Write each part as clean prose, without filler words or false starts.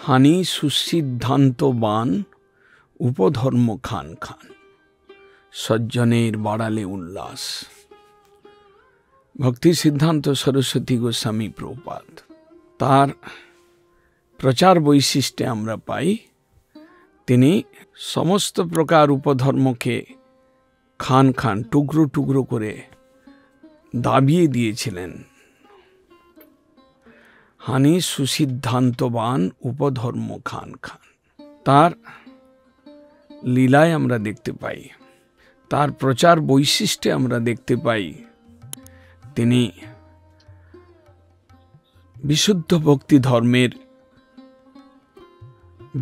হানি সুসিদ্ধান্তবান উপধর্ম খান খান, সজ্জনের বাড়ালে উল্লাস। ভক্তি সিদ্ধান্ত সরস্বতী গোস্বামী প্রভুপাদ তার প্রচার বৈশিষ্ট্যে আমরা পাই তিনি সমস্ত প্রকার উপধর্মকে খান খান টুকরো টুকরো করে দাবিয়ে দিয়েছিলেন। হানি সুসিদ্ধান্তবান উপধর্ম খান খান, তার লীলায় আমরা দেখতে পাই, তার প্রচার বৈশিষ্ট্যে আমরা দেখতে পাই তিনি বিশুদ্ধ ভক্তি ধর্মের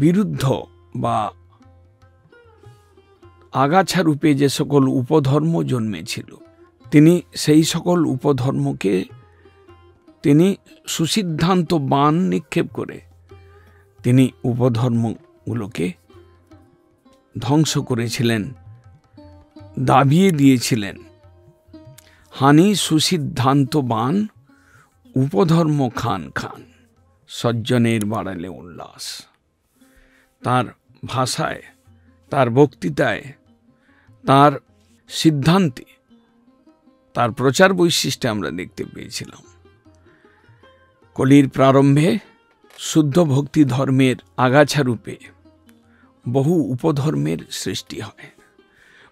বিরুদ্ধ বা আগাছা রূপে যে সকল উপধর্ম জন্মেছিল তিনি সেই সকল উপধর্মকে তিনি সুসিদ্ধান্ত বাণ নিক্ষেপ করে তিনি উপধর্মগুলোকে ধ্বংস করেছিলেন, দাবিয়ে দিয়েছিলেন। হানি সুসিদ্ধান্ত বাণ উপধর্ম খান খান, সজ্জনের বাড়ালে উল্লাস। তার ভাষায়, তার বক্তৃতায়, তার সিদ্ধান্তে, তার প্রচার বৈশিষ্ট্যে আমরা দেখতে পেয়েছিলাম কলির প্রারম্ভে শুদ্ধ ভক্তি ধর্মের আগাছা রূপে বহু উপধর্মের সৃষ্টি হয়,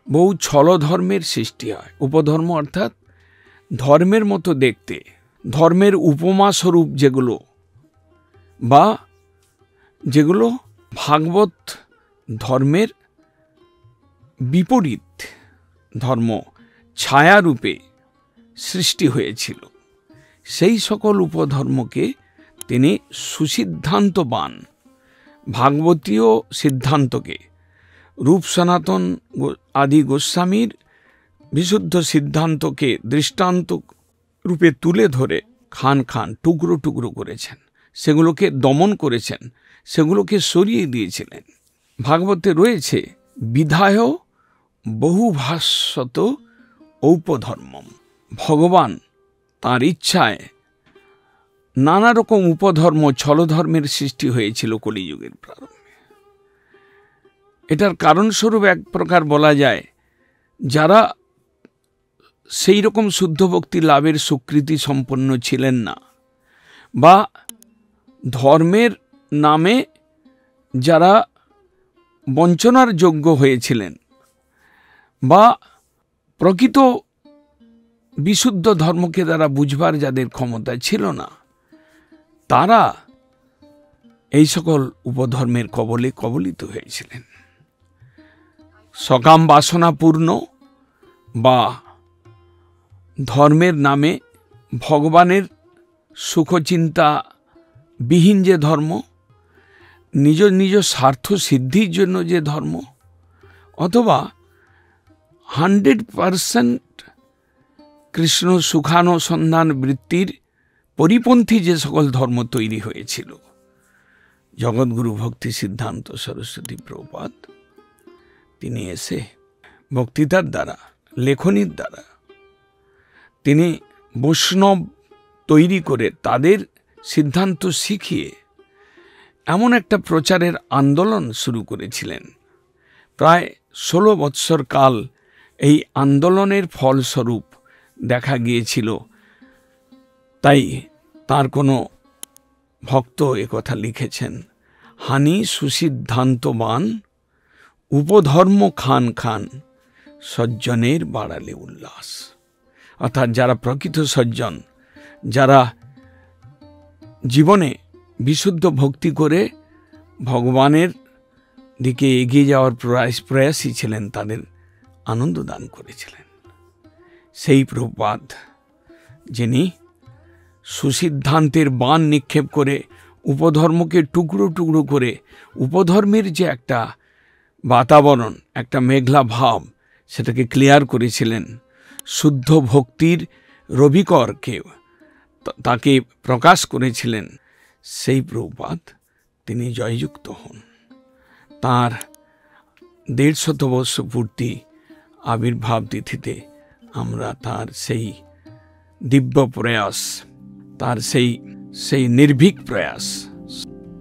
বহু ছল ধর্মের সৃষ্টি হয়। উপধর্ম অর্থাৎ ধর্মের মতো দেখতে, ধর্মের উপমা স্বরূপ যেগুলো, বা যেগুলো ভাগবত ধর্মের বিপরীত ধর্ম ছায়ারূপে সৃষ্টি হয়েছিল, সেই সকল উপধর্মকে তিনি সুসিদ্ধান্তবান ভাগবতীয় সিদ্ধান্তকে, রূপ সনাতন আদি গোস্বামীর বিশুদ্ধ সিদ্ধান্তকে দৃষ্টান্ত রূপে তুলে ধরে খান খান টুকরো টুকরো করেছেন, সেগুলোকে দমন করেছেন, সেগুলোকে সরিয়ে দিয়েছিলেন। ভাগবতে রয়েছে বিধায় বহুভাষ্যত ঔপধর্মম, ভগবান তাঁর ইচ্ছায় নানা রকম উপধর্ম ছলধর্মের সৃষ্টি হয়েছিল কলিযুগের প্রারম্ভে। এটার কারণস্বরূপ এক প্রকার বলা যায়, যারা সেই রকম শুদ্ধ ভক্তি লাভের স্বীকৃতি সম্পন্ন ছিলেন না, বা ধর্মের নামে যারা বঞ্চনার যোগ্য হয়েছিলেন, বা প্রকৃত বিশুদ্ধ ধর্মকে দ্বারা বুঝবার যাদের ক্ষমতা ছিল না, তারা এই সকল উপধর্মের কবলে কবলিত হয়েছিলেন। সকাম বাসনাপূর্ণ বা ধর্মের নামে ভগবানের সুখচিন্তা বিহীন যে ধর্ম, নিজ নিজ স্বার্থ সিদ্ধির জন্য যে ধর্ম, অথবা 100% কৃষ্ণ সুখানুসন্ধান বৃত্তির পরিপন্থী যে সকল ধর্ম তৈরি হয়েছিল, জগৎগুরু ভক্তি সিদ্ধান্ত সরস্বতী প্রভুপাদ তিনি এসে বক্তৃতার দ্বারা, লেখনীর দ্বারা তিনি বৈষ্ণব তৈরি করে তাদের সিদ্ধান্ত শিখিয়ে এমন একটা প্রচারের আন্দোলন শুরু করেছিলেন। প্রায় 16 বৎসর কাল এই আন্দোলনের ফলস্বরূপ দেখা গিয়েছিল। তাই তার কোনো ভক্ত একথা লিখেছেন, হানি সুসিদ্ধান্তবান উপধর্ম খান খান, সজ্জনের বাড়ালে উল্লাস। অর্থাৎ যারা প্রকৃত সজ্জন, যারা জীবনে বিশুদ্ধ ভক্তি করে ভগবানের দিকে এগিয়ে যাওয়ার প্রয়াসী ছিলেন, তাদের আনন্দ দান করেছিলেন। সেই প্রভুপাদ যিনি সুসিদ্ধান্তের বাণ নিক্ষেপ করে উপধর্মকে টুকরো টুকরো করে উপধর্মের যে একটা বাতাবরণ, একটা মেঘলা ভাব, সেটাকে ক্লিয়ার করেছিলেন, শুদ্ধ ভক্তির রবিকরকে তাকে প্রকাশ করেছিলেন, সেই প্রভুপাদ তিনি জয়যুক্ত হন। তাঁর 150 বর্ষ পূর্তি আবির্ভাব তিথিতে আমরা তার সেই দিব্য প্রয়াস, তার সেই নির্ভীক প্রয়াস,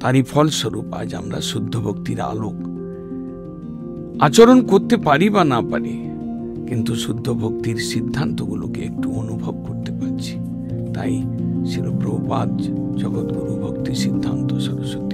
তারই ফলস্বরূপ আজ আমরা শুদ্ধ ভক্তির আলোক আচরণ করতে পারি বা না পারি, কিন্তু শুদ্ধ ভক্তির সিদ্ধান্তগুলোকে একটু অনুভব করতে পারছি। তাই শিল প্রভুপাদ জগৎগুরু ভক্তি সিদ্ধান্ত সরস্বতী